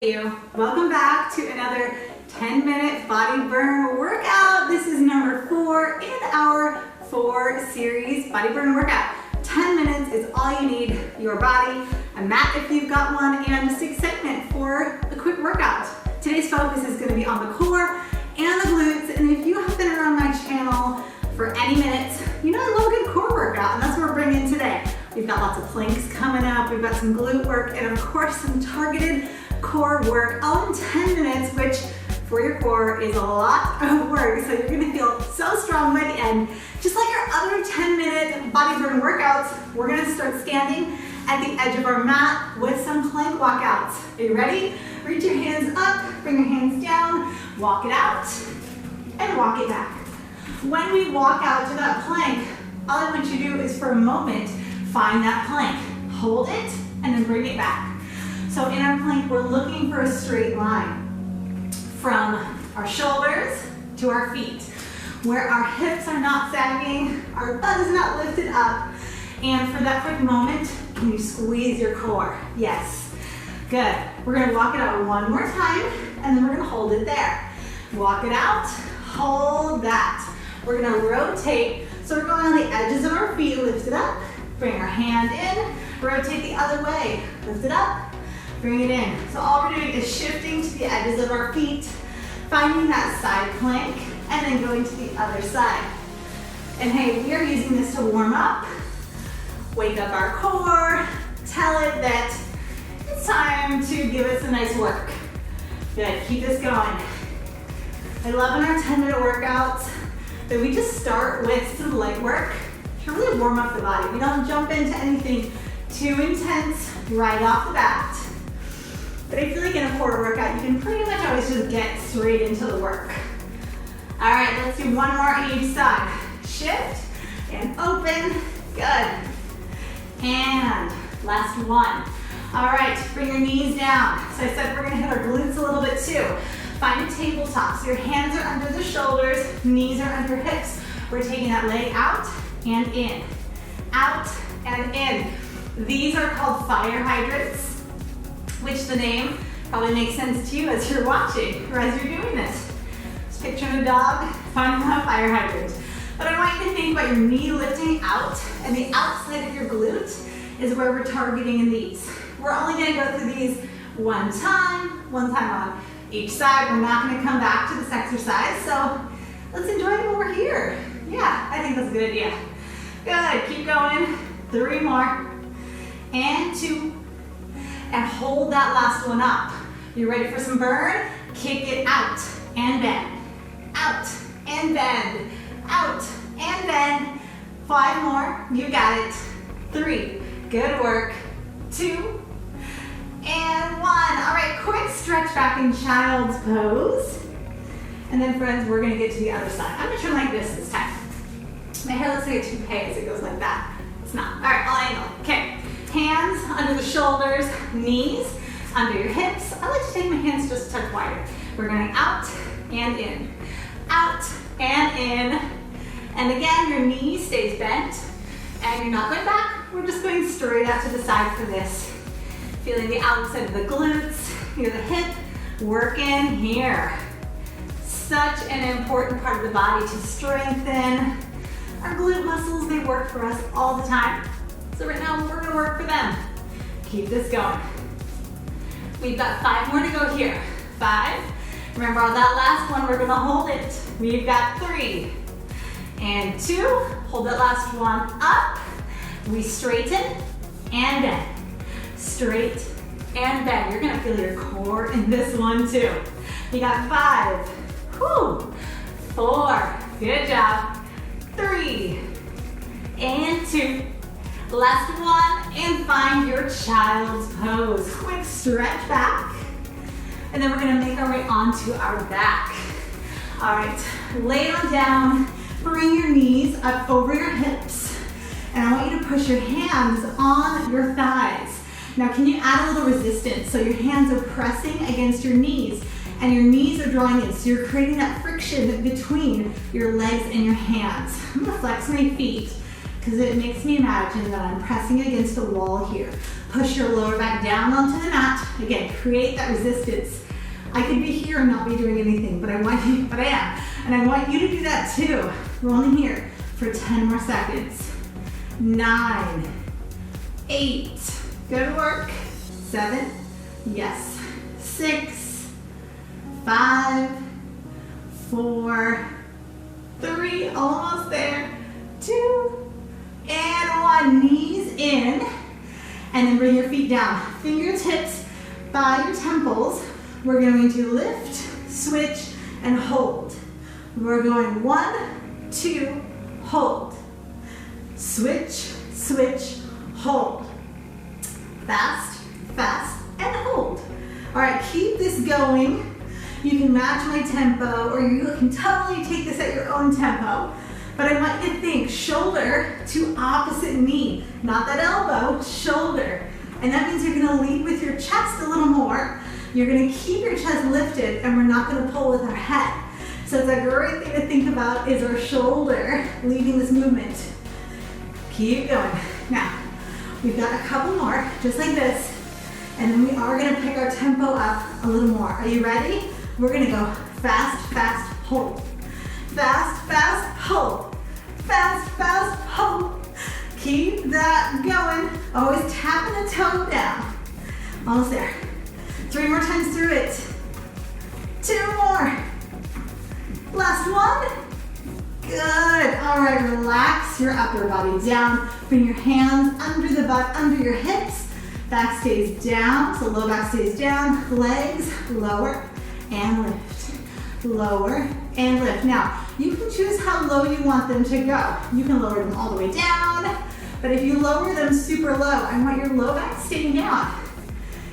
Welcome back to another 10-minute body burn workout. This is number 4 in our 4 series body burn workout. 10 minutes is all you need, your body, a mat if you've got one, and just excitement for a quick workout. Today's focus is going to be on the core and the glutes, and if you have been around my channel for any minutes, you know I love a good core workout, and that's what we're bringing today. We've got lots of planks coming up, we've got some glute work, and of course some targeted core work all in 10 minutes, which for your core is a lot of work. So you're gonna feel so strong by the end. Just like our other 10-minute body burn workouts, we're gonna start standing at the edge of our mat with some plank walkouts. Are you ready? Reach your hands up, bring your hands down, walk it out, and walk it back. When we walk out to that plank, all I want you to do is for a moment, find that plank, hold it, and then bring it back. So in our plank, we're looking for a straight line from our shoulders to our feet, where our hips are not sagging, our butt is not lifted up. And for that quick moment, can you squeeze your core? Yes. Good. We're gonna walk it out one more time, and then we're gonna hold it there. Walk it out, hold that. We're gonna rotate, so we're going on the edges of our feet, lift it up, bring our hand in, rotate the other way, lift it up, bring it in. So all we're doing is shifting to the edges of our feet, finding that side plank, and then going to the other side. And hey, we are using this to warm up, wake up our core, tell it that it's time to give it some nice work. Good, keep this going. I love in our 10-minute workouts that we just start with some light work to really warm up the body. We don't jump into anything too intense right off the bat. But I feel like in a core workout, you can pretty much always just get straight into the work. All right, let's do one more on each side. Shift and open, good. And last one. All right, bring your knees down. So I said we're gonna hit our glutes a little bit too. Find a tabletop, so your hands are under the shoulders, knees are under hips. We're taking that leg out and in, out and in. These are called fire hydrants, which the name probably makes sense to you as you're watching or as you're doing this. Just picturing a dog finding a fire hydrant. But I want you to think about your knee lifting out, and the outside of your glute is where we're targeting in these. We're only gonna go through these one time on each side. We're not gonna come back to this exercise, so let's enjoy it while we're here. Yeah, I think that's a good idea. Good, keep going. 3 more, and 2. And hold that last one up. You ready for some burn? Kick it out and bend. Out and bend. Out and bend. 5 more. You got it. 3. Good work. 2. And 1. All right, quick stretch back in child's pose. And then friends, we're gonna get to the other side. I'm gonna turn like this time. My hair looks like a toupee as it goes like that. It's not. All right, I'll angle. Okay. Hands under the shoulders, knees under your hips. I like to take my hands just a touch wider. We're going out and in, out and in. And again, your knee stays bent and you're not going back. We're just going straight out to the side for this. Feeling the outside of the glutes, the hip, working here. Such an important part of the body to strengthen. Our glute muscles, they work for us all the time. So right now, we're gonna work for them. Keep this going. We've got 5 more to go here. 5. Remember on that last one, we're gonna hold it. We've got 3 and 2. Hold that last one up. We straighten and bend. Straight and bend. You're gonna feel your core in this one too. You got 5. Whew. 4. Good job. 3 and 2. Last one, and find your child's pose. Quick stretch back. And then we're gonna make our way onto our back. All right, lay on down, bring your knees up over your hips. And I want you to push your hands on your thighs. Now, can you add a little resistance? So your hands are pressing against your knees and your knees are drawing in. So you're creating that friction between your legs and your hands. I'm gonna flex my feet, because it makes me imagine that I'm pressing against a wall here. Push your lower back down onto the mat. Again, create that resistance. I could be here and not be doing anything, but I am. And I want you to do that too. We're only here for 10 more seconds. 9, 8, good work. 7, yes. 6, 5, 4, 3, almost there. 2, and 1, knees in. And then bring your feet down. Fingertips by your temples. We're going to lift, switch, and hold. We're going 1, 2, hold. Switch, switch, hold. Fast, fast, and hold. All right, keep this going. You can match my tempo, or you can totally take this at your own tempo. But I want you to think shoulder to opposite knee, not that elbow, shoulder. And that means you're gonna lead with your chest a little more. You're gonna keep your chest lifted, and we're not gonna pull with our head. So it's a great thing to think about is our shoulder leading this movement. Keep going. Now, we've got a couple more, just like this. And then we are gonna pick our tempo up a little more. Are you ready? We're gonna go fast, fast, hold. Fast, fast, hold. Fast, fast, hold. Keep that going. Always tapping the toe down. Almost there. 3 more times through it. 2 more. Last one. Good. All right, relax your upper body down. Bring your hands under the butt, under your hips. Back stays down, so low back stays down. Legs lower and lift. Lower and lift. Now, you can choose how low you want them to go. You can lower them all the way down, but if you lower them super low, I want your low back staying down.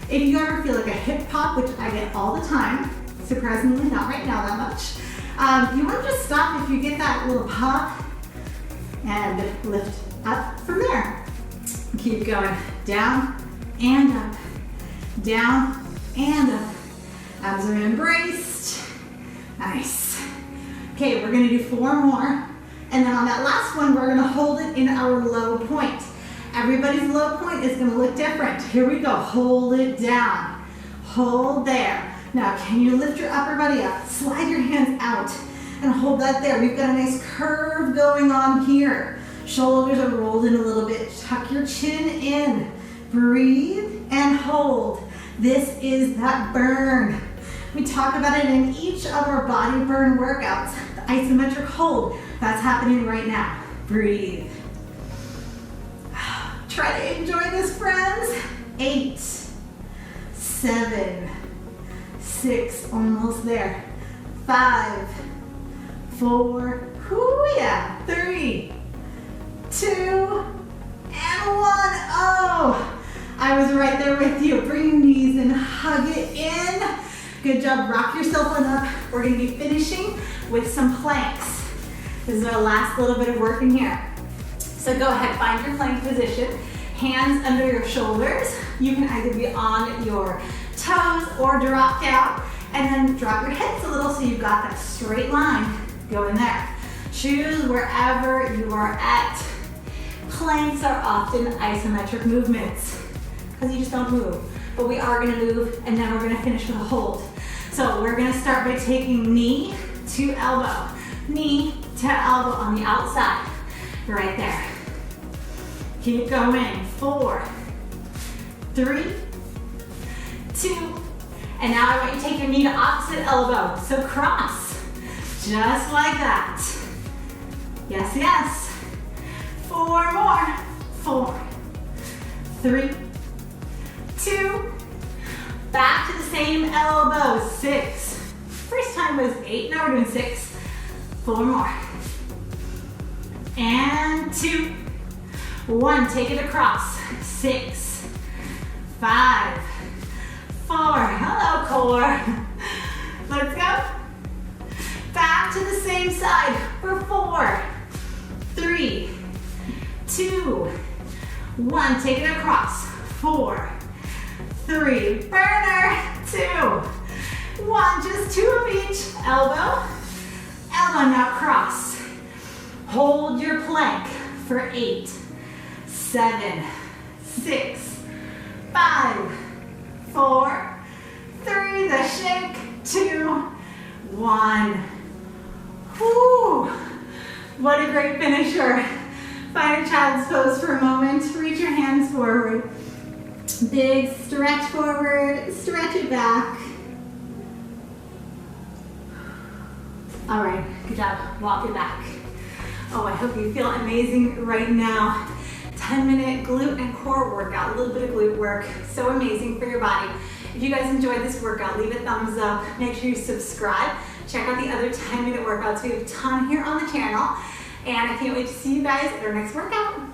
If you ever feel like a hip pop, which I get all the time, surprisingly not right now that much, you want to just stop if you get that little pop and lift up from there. Keep going, down and up, down and up. Abs are embraced. Nice. Okay, we're gonna do 4 more. And then on that last one, we're gonna hold it in our low point. Everybody's low point is gonna look different. Here we go, hold it down. Hold there. Now, can you lift your upper body up? Slide your hands out and hold that there. We've got a nice curve going on here. Shoulders are rolled in a little bit. Tuck your chin in. Breathe and hold. This is that burn. We talk about it in each of our body burn workouts. The isometric hold, that's happening right now. Breathe. Try to enjoy this, friends. 8, 7, 6, almost there. 5, 4, yeah, 3, 2, and 1. Oh, I was right there with you. Bring your knees and hug it in. Good job, rock yourself on up. We're gonna be finishing with some planks. This is our last little bit of work in here. So go ahead, find your plank position. Hands under your shoulders. You can either be on your toes or drop down, and then drop your hips a little so you've got that straight line going there. Choose wherever you are at. Planks are often isometric movements because you just don't move. But we are gonna move, and then we're gonna finish with a hold. So we're gonna start by taking knee to elbow on the outside, right there. Keep going, 4, 3, 2, and now I want you to take your knee to opposite elbow. So cross, just like that. Yes, yes. 4 more, 4, 3, 2, back to the same elbow, 6. First time was 8, now we're doing 6. 4 more. And 2, 1, take it across. 6, 5, 4, hello core. Let's go. Back to the same side for 4, 3, 2, 1, take it across. 4, 3, burner, 2, 1, just 2 of each. Elbow, elbow, now cross. Hold your plank. for 8, 7, 6, 5, 4, 3, the shake, 2, 1. Whew. What a great finisher. Find a child's pose for a moment. Reach your hands forward. Big stretch forward, stretch it back. All right, good job. Walk it back. Oh, I hope you feel amazing right now. 10-minute glute and core workout, a little bit of glute work. So amazing for your body. If you guys enjoyed this workout, leave a thumbs up. Make sure you subscribe. Check out the other 10-minute workouts. We have a ton here on the channel. And I can't wait to see you guys at our next workout.